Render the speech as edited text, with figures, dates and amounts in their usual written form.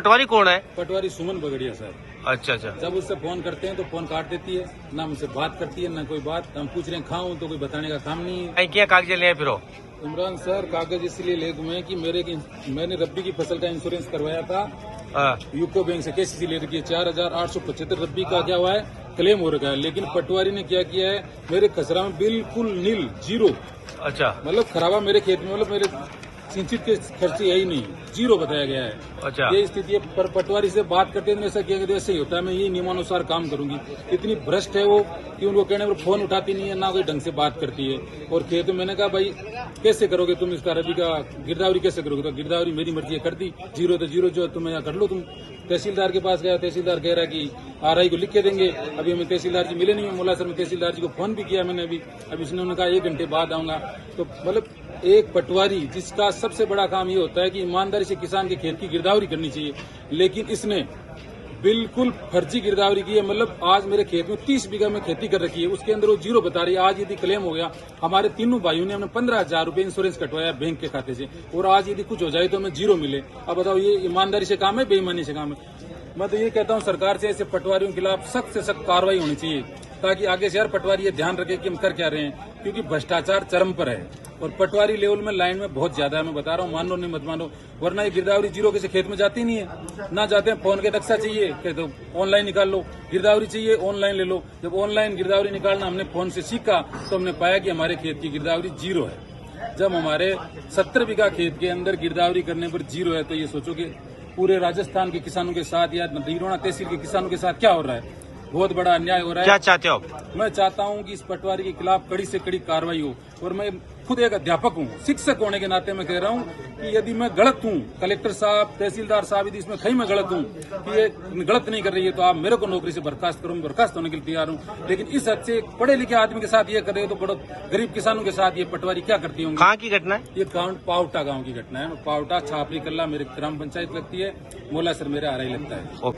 पटवारी कौन है? पटवारी सुमन बगड़िया सर। अच्छा अच्छा। जब उससे फोन करते हैं तो फोन काट देती है, ना हमसे बात करती है ना कोई बात। हम पूछ रहे हैं खाऊं तो कोई बताने का काम नहीं है। क्या कागज ले आए फिर हो? इमरान सर कागज इसलिए ले घूमे कि मैंने रब्बी की फसल का इंश्योरेंस करवाया था यूको बैंक से, केसीसी ले रखी है। 4,875 रब्बी का क्या हुआ है, क्लेम हो रखा है। लेकिन पटवारी ने क्या किया है, मेरे खसरा में बिल्कुल नील, जीरो। अच्छा, मतलब खराबा मेरे खेत में, मतलब मेरे सिंचित के खर्चे यही नहीं, जीरो बताया गया है। अच्छा, ये स्थिति है। पर पटवारी से बात करते हैं ऐसा किया ऐसे ही होता है, मैं यही नियमानुसार काम करूंगी। इतनी भ्रष्ट है वो कि उनको कहने पर फोन उठाती नहीं है, ना कोई ढंग से बात करती है। और खेत में मैंने कहा भाई कैसे करोगे तुम इसका रबी का गिरदावरी कैसे करोगे? तो गिरदावरी मेरी मर्जी है, कर दी। जीरो तो जीरो, जो तुम कर लो। तुम तहसीलदार के पास गया, तहसीलदार कह रहा है कि आरआई को लिख के देंगे। अभी हमें तहसीलदार जी मिले नहीं है। मोला सर में तहसीलदार जी को फोन भी किया मैंने अभी इसने उन्होंने कहा 1 घंटे बाद आऊंगा। तो मतलब एक पटवारी जिसका सबसे बड़ा काम ये होता है कि ईमानदारी से किसान के खेत की गिरदावरी करनी चाहिए, लेकिन इसने बिल्कुल फर्जी गिरदावरी की है। मतलब आज मेरे खेत में 30 बीघा में खेती कर रखी है, उसके अंदर वो जीरो बता रही है। आज यदि क्लेम हो गया, हमारे तीनों भाइयों ने हमने 15,000 रुपए इंश्योरेंस कटवाया बैंक के खाते से, और आज यदि कुछ हो जाए तो हमें जीरो मिले। अब बताओ ये ईमानदारी से काम है, बेईमानी से काम है? मैं तो ये कहता हूँ सरकार से ऐसे पटवारियों के खिलाफ सख्त से सख्त कार्रवाई होनी चाहिए, ताकि आगे से यार पटवारी ये ध्यान रखे कि हम कर क्या रहे हैं, क्योंकि भ्रष्टाचार चरम पर है। और पटवारी लेवल में लाइन में बहुत ज्यादा है, मैं बता रहा हूँ, मान लो नहीं मत मानो। वरना ये गिरदावरी जीरो किसी खेत में जाती नहीं है, ना जाते हैं। फोन के नक्शा चाहिए तो ऑनलाइन निकाल लो, गिरदावरी चाहिए ऑनलाइन ले लो। जब ऑनलाइन गिरदावरी निकालना हमने फोन से सीखा तो हमने पाया कि हमारे खेत की गिरदावरी जीरो है। जब हमारे 70 बीघा खेत के अंदर गिरदावरी करने पर जीरो है, तो ये सोचो कि पूरे राजस्थान के किसानों के साथ या नदीरोना तहसील के किसानों के साथ क्या हो रहा है। बहुत बड़ा अन्याय हो रहा है। क्या चाहते हो? मैं चाहता हूं कि इस पटवारी के खिलाफ कड़ी से कड़ी कार्रवाई हो। और मैं खुद एक अध्यापक हूं, शिक्षक होने के नाते मैं कह रहा हूं कि यदि मैं गलत हूं, कलेक्टर साहब, तहसीलदार साहब, यदि इसमें कहीं मैं गलत हूं कि ये गलत नहीं कर रही है, तो आप मेरे को नौकरी से बर्खास्त करो। मैं बर्खास्त होने के लिए तैयार हूं। लेकिन इस हद से पढ़े लिखे आदमी के साथ ये कर रहे हो, तो गरीब किसानों के साथ ये पटवारी क्या करती होंगी? कहाँ की घटना है ये? पावटा गाँव की घटना है। पावटा छापरी कल्ला मेरे ग्राम पंचायत लगती है, मोला सर मेरे आरआई लगता है।